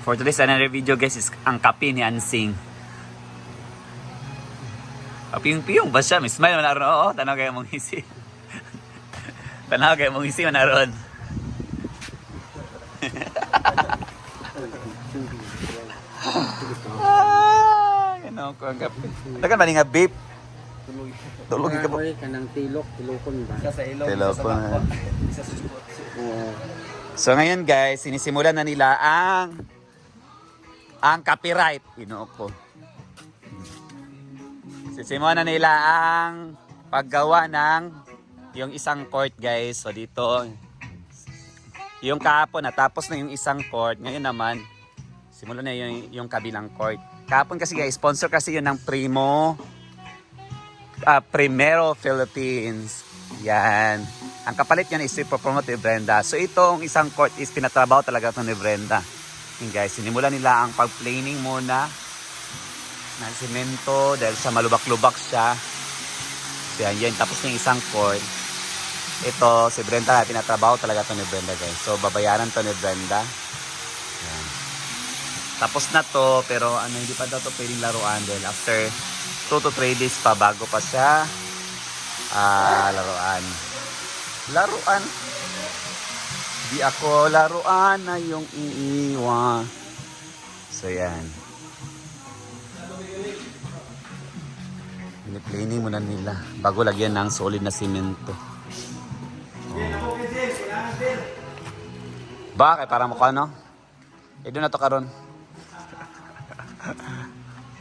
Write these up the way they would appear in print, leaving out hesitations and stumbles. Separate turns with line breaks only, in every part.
For today's another video guys is ang kape ni Ansing. Piyong-piyong ba siya? May smile mo naroon. Oo, tanaw kayo mong isi. Tanaw kayo mong isi mo naroon. Ganun ko ang kape. Tagan ba nga babe? Tulog ka ba?
Kanang tilokon ba?
Sa ilog,
Tilokon.
sa bangko, sa suspot.
So ngayon guys, sinisimulan na nila ang copyright. Inuok ko. Sisimulan na nila ang paggawa ng yung isang court guys. So dito, yung kahapon natapos na yung isang court. Ngayon naman, simulan na yung kabilang court. Kahapon kasi guys, sponsor kasi yun ng Primero Philippines. Yan. Ang kapalit yan is ipopromote ni Brenda. So itong isang court is pinatrabaho talaga ito ni Brenda. Yun guys, sinimulan nila ang pag-planing muna ng semento dahil sa malubak-lubak siya. So yan. Tapos yung isang court. Ito, si Brenda, pinatrabaho talaga ito ni Brenda guys. So babayaran to ni Brenda. Yan. Tapos na to, pero hindi pa daw to pwedeng laruan dahil after 2 to 3 days pa bago pa siya laruan. Laruan. Di ako laruan na yung iiwan. So yan. Piniplaning muna nila bago lagyan ng solid na simento. Bakit? Para mukha no? Doon na to karon.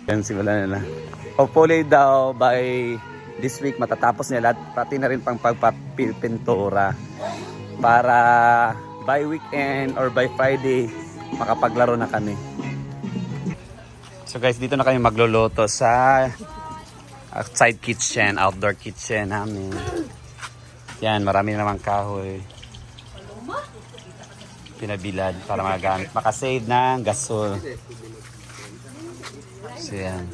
Yan simula nila. Hopefully daw by this week matatapos nila at pati na rin pang pagpapintura para by weekend or by Friday makapaglaro na kami. So guys, dito na kami magluluto sa outside kitchen, outdoor kitchen namin. Yan, marami na namang kahoy. Pinabilad para magamit, makasave ng gasol. So yan.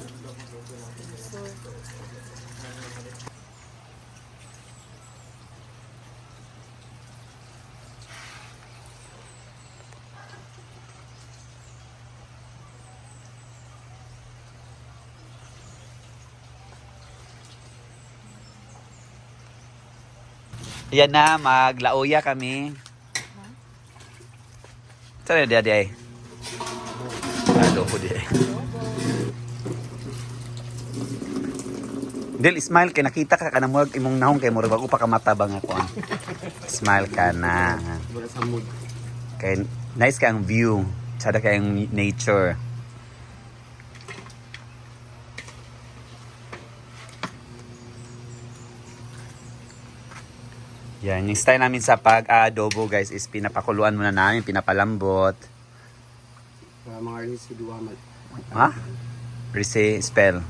Yan na, maglauya kami. Saan yung di ay? Adobo di ay. Dil, smile kay nakita ka na mo imong nahong kay mo bago pa ka matabang ako. Smile ka na.
Wala sa mood.
Kay nice ka ang view. Tsada ka yung nature. Yan, yung style namin sa pag-adobo guys is pinapakuluan muna namin, pinapalambot.
Para mga residual man.
Ha? Rese spell.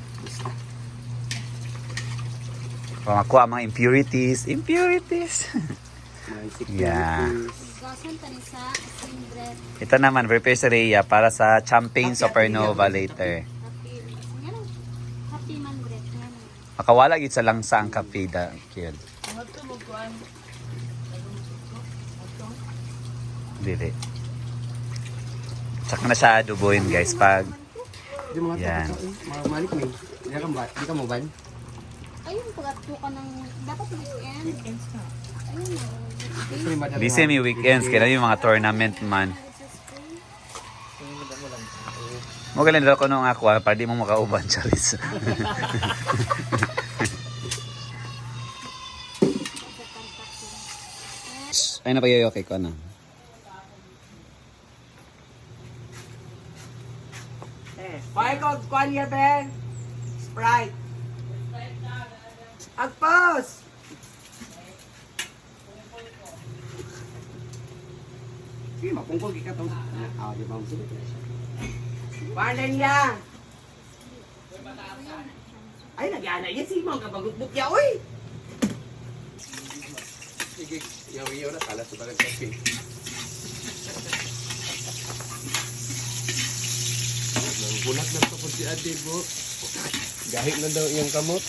Para makuha ang mga impurities. Impurities! Yeah. Ito naman, prepare sa Rhea para sa champagne supernova later. Makawala yun sa langsa ang kape da, kid. Dili. Tsaka na siya adobohin guys pag
Di mga
yan.
malik mo. Di ka ba? Di ka mo ba?
Ayun, pag-atto ka ng... Dapat weekend. Weekends ka. Ayun,
busy may weekends kaya yung mga tournament man. Mo galing dala ko nung ako para di mo makauban charis. Ay na pa yoyo kay ko na.
Kaya ko, kuha niya, Ben. Sprite. Agpos!
Sige, mapungkol ka to. Di ba mo sige?
Kuha niya. Ay, nagyana yan si Mang kabagot-but ya, uy!
Sige, yaw-yaw na. Kala sa bagay kasi. Bulat na ito po si Ate po. Gahit na daw iyang kamot.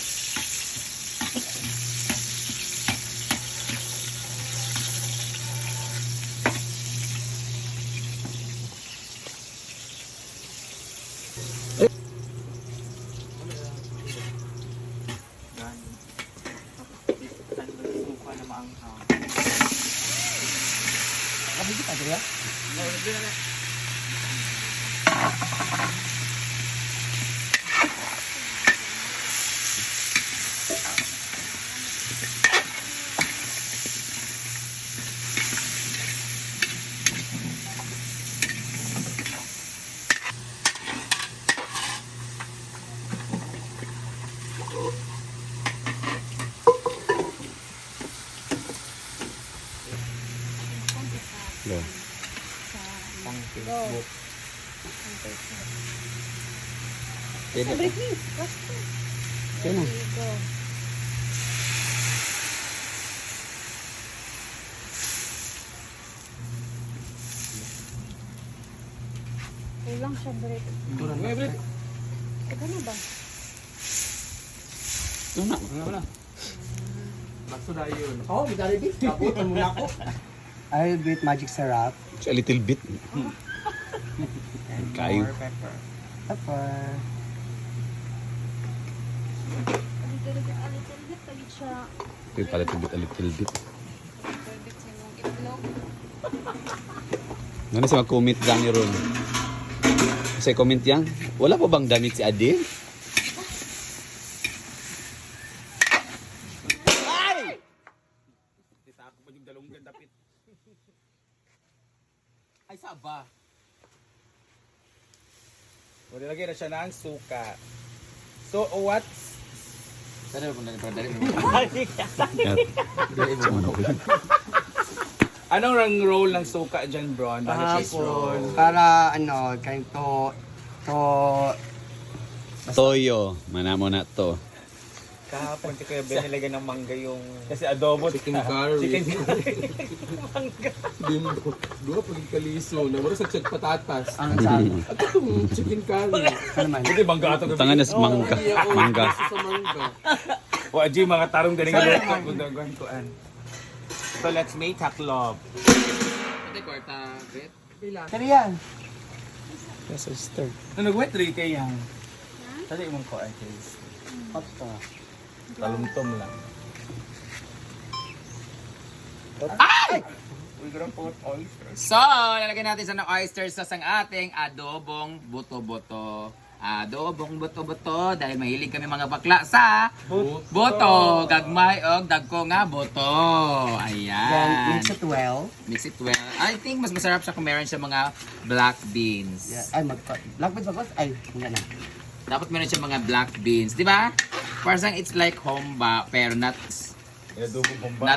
Pwede.
Break me. Watch ko.
Pwede na.
There you go. Kulang siya break. Ito na ba?
Ito na.
Bakso na yun.
Oh, bidari di. Kabutan mo na ako.
I'll beat magic syrup.
A little bit.
And
Kayo.
more pepper. Pepper.
A little bit, palit siya.
A little bit.
A little bit sa imong itlog.
Ano sa mag-comment lang ni Ron? Kasi comment yan, wala pa bang damit si Adil? Ay! Isako pa yung dalawang dapit. Ay, saba. Wala lagi na siya ng suka. So, what's... Sana kung nagpadali mo. Anong rang role ng suka dyan, bro?
Kahapon. Para ano, kain to
Toyo. Mana mo na to.
Kahapon si Kuya Ben nilagay ng mangga yung...
Kasi adobo.
Chicken curry.
Chicken curry.
Dua paging kaliso. Nawala sa chat patatas.
ang sabi.
At itong chicken curry.
Ano naman?
Hindi, mangga ato. Tangan na mangga. Mangga.
Sa mangga.
Waji, mga tarong galing nga doon. So let's make taklob.
Ate, kwarta, bet.
Kaya yan.
Yes, sister. No, nag-wet 3K yan. Tali mong ko, guys.
Pasta.
Talumtom lang. Ay! We're gonna put oysters. So, lalagyan natin sa oysters sauce ang ating adobong buto-buto. Adobong buto-buto dahil mahilig kami mga bakla sa buto. Gagmay og dagko nga buto.
Then
Ayan.
mix it well.
Mix it well. I think mas masarap siya kung meron siya mga black beans.
Yeah. Ay, black beans ba? Ay, hindi na.
Dapat meron siya mga black beans, di ba? Parang it's like humba pero not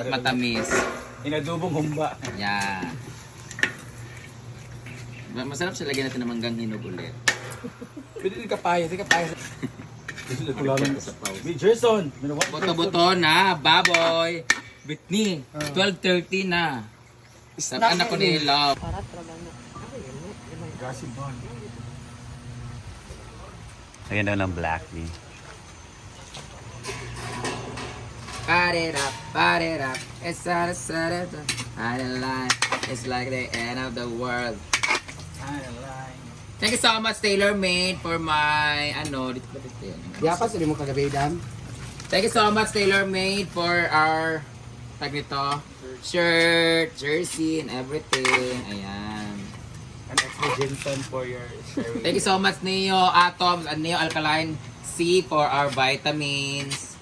matamis.
Inadubong humba.
Yeah. Masarap siya lagyan natin ng manggang hinog ulit.
Pwede din kapaya, di kapaya.
Hey, Jason!
Boto-boto na, baboy. Britney, 12:30 na. Sa anak ko ni Love.
Para trabaho.
Lagyan daw ng black bean. Pat it up. It's not a Saturday. I don't lie. It's like the end of the world. I don't lie. Thank you so much, Taylor Made, for my, dito ba dito yan?
Yapas, hindi mo kagabi, Dan.
Thank you so much, Taylor Made, for our, tag nito, shirt, jersey, and everything. Ayan.
And extra Jason for your sharing.
Thank you so much, Neo Atoms and Neo Alkaline C for our vitamins.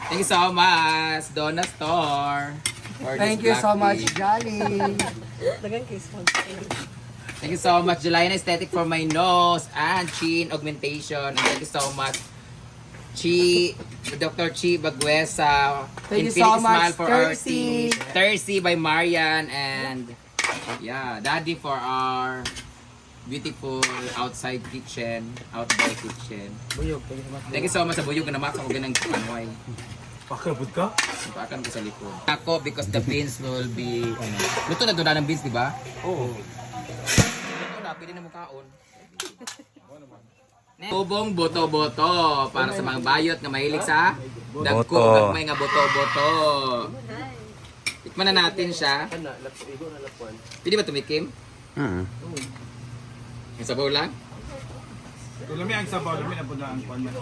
Thank you so much, Donna Store. for
Thank
this
you so
black
much,
tea.
Jolly.
Thank you so much, Juliana Aesthetic, for my nose and chin augmentation. And thank you so much, Dr. Chi Baguesa.
Thank you
Infinity
so much,
Smile for our
Thursday.
team. Thursday by Marian and Daddy for our beautiful outside kitchen, outdoor kitchen.
Buyog,
Thank you so much sa buyog na namak ako ganang panway.
pakalabot ka?
Pakan ko sa likod. Ako because the beans will be luto na doon ng beans, di ba?
Oo.
Luto na, pwede na mo kaon. Tubong boto-boto para sa mga bayot na mahilig sa dagko gagmay nga boto-boto. Tikman na natin siya. Pwede ba tumikim? Yung sabaw lang?
Lami ang sabaw, lami na po na ang kwan man.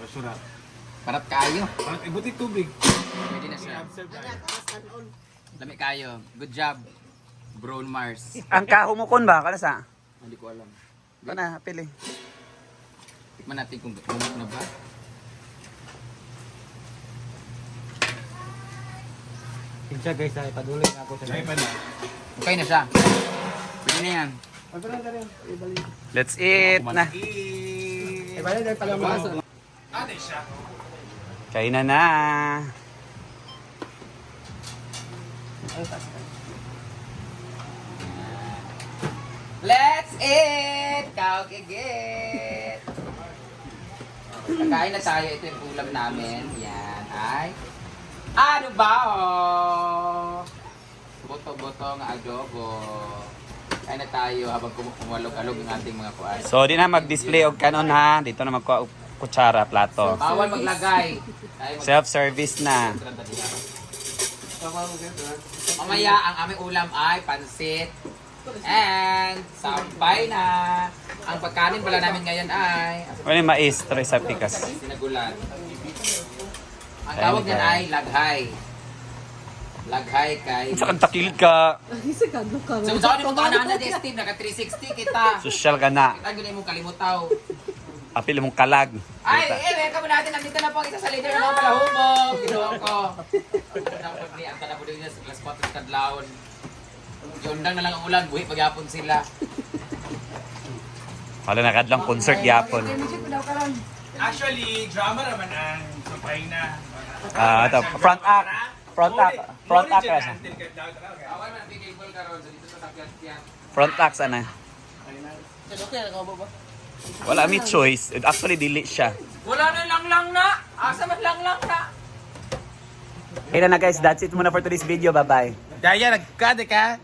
Pasurat.
Parat kayo.
Parang ibuti tubig.
Pwede na siya. Dami kayo. Good job. Brown Mars.
Ang kahumukon ba? Kana sa?
Hindi ko alam.
Kana, pili.
Tikman natin kung gano'n na ba.
Siya guys, ay paduloy na ako sa
Okay na siya. Pwede na yan.
Let's eat na.
Ibalik na pala mo.
Kainan na.
it! Don't get! Kakain na tayo. Ito yung ulam namin. Yan ay... Ano ba oh? Boto-boto ng adobo. Kain na tayo habang kumalog-alog yung ating mga kuan.
So, di na mag-display og kanon ha. Dito na magkuha og kutsara, plato.
Bawal maglagay.
Self-service na.
Mamaya ang aming ulam ay pansit. And sampay na. Ang pagkanin pala namin ngayon ay
Ano yung mais, tres sa pikas.
sinagulan. Ang tawag niyan ay laghay. Laghay kay...
Sa kantakil ka.
So, saan mo ka na Steve? Naka 360 kita.
Social ka na.
Kita ganyan mo kalimutaw.
Apil mong kalag.
Ay, welcome natin. Nandito na po ang isa sa leader ng mga palahubog. Ginawa ko. Ang tanapod din sa class 4 sa Kadlaon. Yundang na lang ang ulan. Buhi pagyapon sila.
Wala na kadlang concert yapon.
Actually, drama naman ang supply na.
Ito, front act. Front act. Front act ka siya.
Awal man, bigay ka ron. Dito sa takyat yan.
Front act sana. Wala may choice. Actually, dili siya.
Wala na lang na. Asa man lang na.
Okay na guys, that's it muna for today's video. Bye-bye.
Daya, nagkade ka.